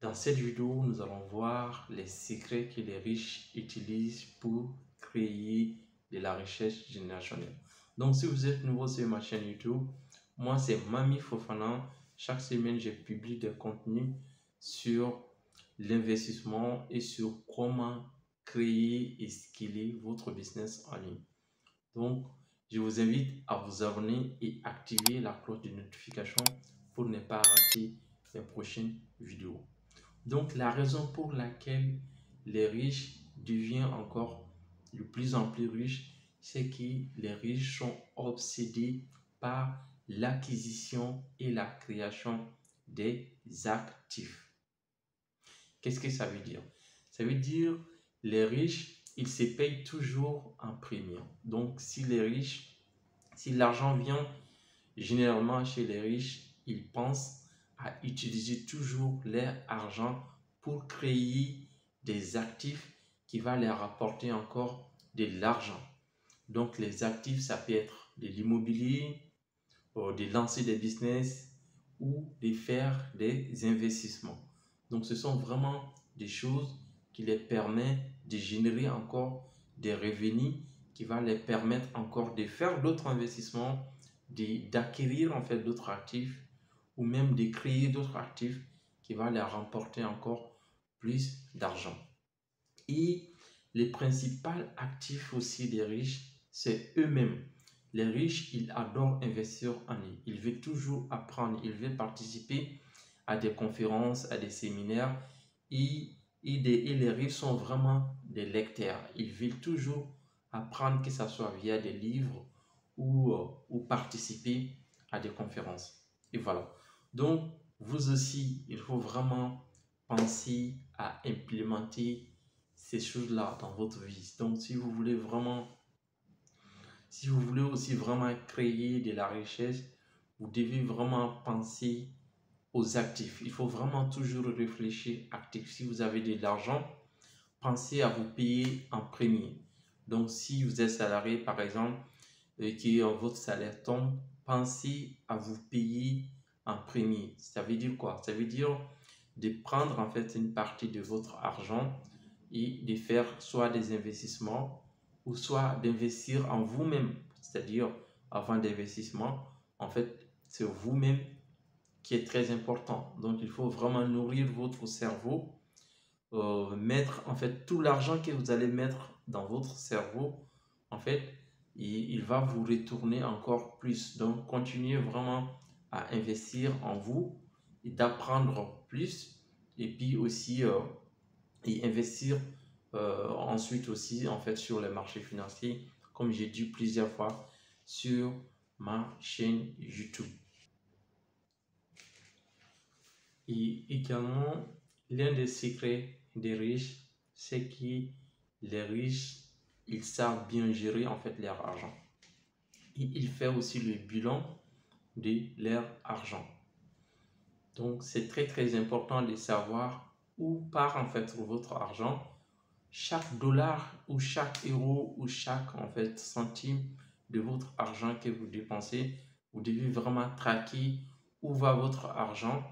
Dans cette vidéo, nous allons voir les secrets que les riches utilisent pour créer de la richesse générationnelle. Donc, si vous êtes nouveau sur ma chaîne YouTube, moi c'est Mami Fofana. Chaque semaine, je publie des contenus sur l'investissement et sur comment créer et scaler votre business en ligne. Donc, je vous invite à vous abonner et activer la cloche de notification pour ne pas rater les prochaines vidéos. Donc, la raison pour laquelle les riches deviennent encore de plus en plus riches, c'est que les riches sont obsédés par l'acquisition et la création des actifs. Qu'est-ce que ça veut dire? Ça veut dire les riches, ils se payent toujours en premium. Donc, si l'argent vient généralement chez les riches, ils pensent à utiliser toujours leur argent pour créer des actifs qui vont leur rapporter encore de l'argent. Donc les actifs, ça peut être de l'immobilier, de lancer des business ou de faire des investissements. Donc ce sont vraiment des choses qui les permettent de générer encore des revenus qui va les permettre encore de faire d'autres investissements, d'acquérir en fait d'autres actifs ou même de créer d'autres actifs qui vont leur remporter encore plus d'argent. Et les principaux actifs aussi des riches, c'est eux-mêmes. Les riches, ils adorent investir en eux. Ils veulent toujours apprendre, ils veulent participer à des conférences, à des séminaires. Et les riches sont vraiment des lecteurs. Ils veulent toujours apprendre, que ce soit via des livres ou participer à des conférences. Et voilà. Donc, vous aussi, il faut vraiment penser à implémenter ces choses-là dans votre vie. Donc, si vous voulez aussi vraiment créer de la richesse, vous devez vraiment penser aux actifs. Il faut vraiment toujours réfléchir actifs. Si vous avez de l'argent, pensez à vous payer en premier. Donc, si vous êtes salarié, par exemple, et que votre salaire tombe, pensez à vous payer en premier. Ça veut dire quoi? Ça veut dire de prendre en fait une partie de votre argent et de faire soit des investissements ou soit d'investir en vous-même. C'est-à-dire, avant d'investissement, en fait, c'est vous-même qui est très important. Donc, il faut vraiment nourrir votre cerveau, mettre en fait tout l'argent que vous allez mettre dans votre cerveau, en fait, il va vous retourner encore plus. Donc, continuez vraiment à investir en vous et d'apprendre plus et puis aussi et investir ensuite aussi en fait sur les marchés financiers, comme j'ai dit plusieurs fois sur ma chaîne YouTube. Et également, l'un des secrets des riches, c'est que les riches, ils savent bien gérer en fait leur argent. Et ils font aussi le bilan de leur argent. Donc, c'est très important de savoir où part en fait votre argent. Chaque dollar ou chaque euro ou chaque en fait centime de votre argent que vous dépensez, vous devez vraiment traquer où va votre argent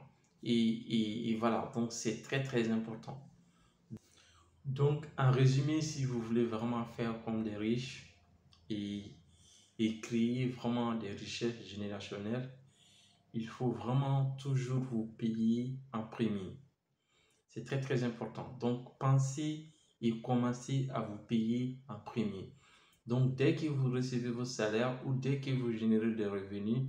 et voilà, donc c'est très important. Donc en résumé, si vous voulez vraiment faire comme des riches et, créer vraiment des richesses générationnelles, il faut vraiment toujours vous payer en premier. C'est très important. Donc pensez et commencez à vous payer en premier. Donc, dès que vous recevez vos salaires ou dès que vous générez des revenus,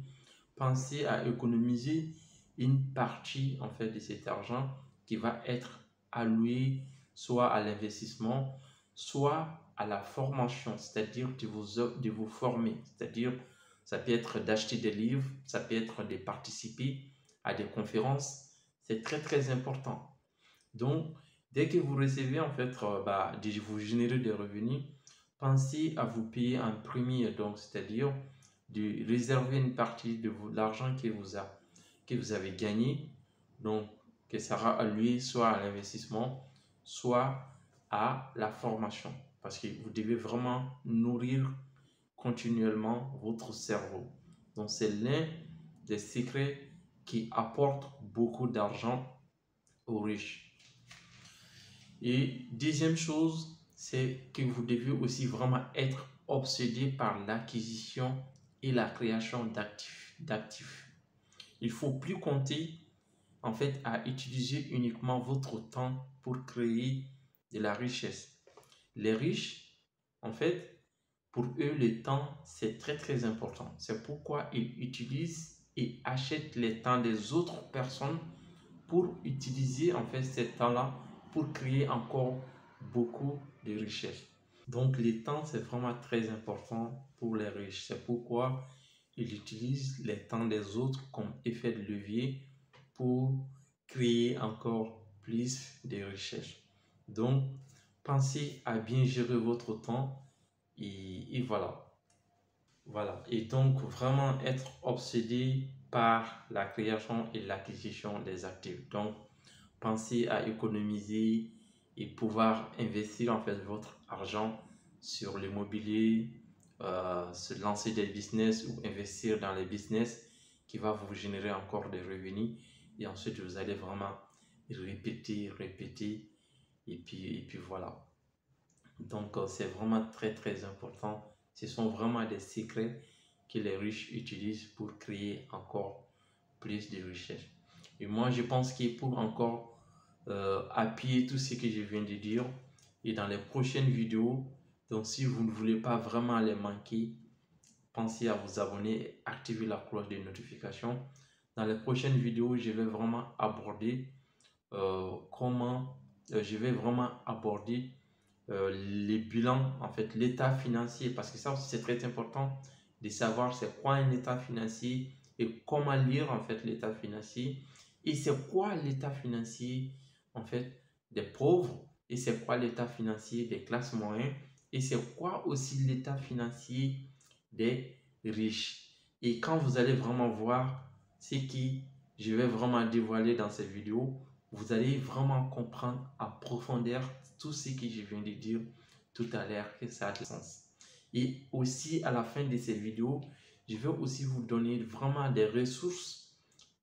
pensez à économiser une partie en fait de cet argent qui va être alloué soit à l'investissement, soit à la formation, c'est-à-dire de vous former. C'est-à-dire, ça peut être d'acheter des livres, ça peut être de participer à des conférences. C'est très important. Donc, dès que vous recevez, en fait, vous générez des revenus, pensez à vous payer en premier, donc, c'est-à-dire de réserver une partie de l'argent que vous avez gagné, donc, que ça sera alloué soit à l'investissement, soit à la formation, parce que vous devez vraiment nourrir continuellement votre cerveau. Donc, c'est l'un des secrets qui apporte beaucoup d'argent aux riches. Et deuxième chose, c'est que vous devez aussi vraiment être obsédé par l'acquisition et la création d'actifs. Il ne faut plus compter en fait à utiliser uniquement votre temps pour créer de la richesse. Les riches, en fait, pour eux, le temps, c'est très important. C'est pourquoi ils utilisent et achètent les temps des autres personnes pour utiliser en fait ces temps-là pour créer encore beaucoup de richesses. Donc, le temps, c'est vraiment très important pour les riches. C'est pourquoi ils utilisent les temps des autres comme effet de levier pour créer encore plus de richesses. Donc, pensez à bien gérer votre temps et voilà. Voilà. Et donc, vraiment être obsédé par la création et l'acquisition des actifs. Donc, pensez à économiser et pouvoir investir en fait votre argent sur l'immobilier, se lancer des business ou investir dans les business qui va vous générer encore des revenus. Et ensuite, vous allez vraiment répéter et puis voilà. Donc, c'est vraiment très important. Ce sont vraiment des secrets que les riches utilisent pour créer encore plus de richesses. Et moi, je pense que pour encore appuyer tout ce que je viens de dire, et dans les prochaines vidéos, donc si vous ne voulez pas vraiment les manquer, pensez à vous abonner et activer la cloche de notification. Dans les prochaines vidéos, je vais vraiment aborder je vais vraiment aborder les bilans, en fait, l'état financier, parce que ça aussi c'est très important de savoir c'est quoi un état financier et comment lire en fait l'état financier et c'est quoi l'état financier en fait des pauvres et c'est quoi l'état financier des classes moyennes et c'est quoi aussi l'état financier des riches. Et quand vous allez vraiment voir ce qui je vais vraiment dévoiler dans cette vidéo, vous allez vraiment comprendre à profondeur tout ce que je viens de dire tout à l'heure, que ça a du sens. Et aussi à la fin de ces vidéos, je vais aussi vous donner vraiment des ressources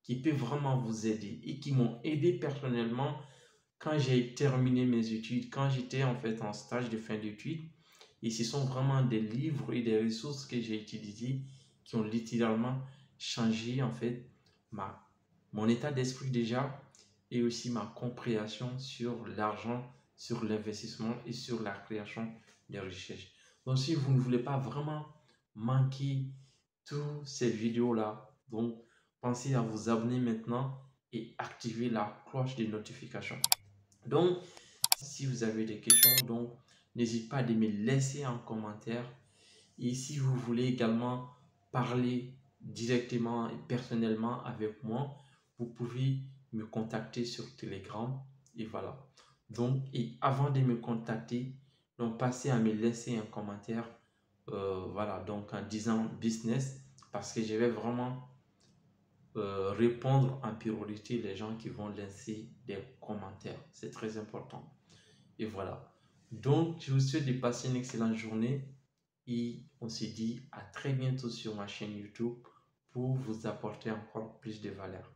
qui peuvent vraiment vous aider et qui m'ont aidé personnellement quand j'ai terminé mes études, quand j'étais en fait en stage de fin d'études. Et ce sont vraiment des livres et des ressources que j'ai utilisées qui ont littéralement changé en fait mon état d'esprit déjà et aussi ma compréhension sur l'argent, sur l'investissement et sur la création de richesses. Donc si vous ne voulez pas vraiment manquer toutes ces vidéos-là, donc pensez à vous abonner maintenant et activer la cloche de notification. Donc, si vous avez des questions, donc n'hésitez pas à me laisser en commentaire. Et si vous voulez également parler directement et personnellement avec moi, vous pouvez me contacter sur Telegram. Et voilà. Donc, et avant de me contacter, donc passez à me laisser un commentaire. Voilà, donc en disant business, parce que je vais vraiment répondre en priorité les gens qui vont laisser des commentaires. C'est très important. Et voilà. Donc, je vous souhaite de passer une excellente journée et on se dit à très bientôt sur ma chaîne YouTube pour vous apporter encore plus de valeur.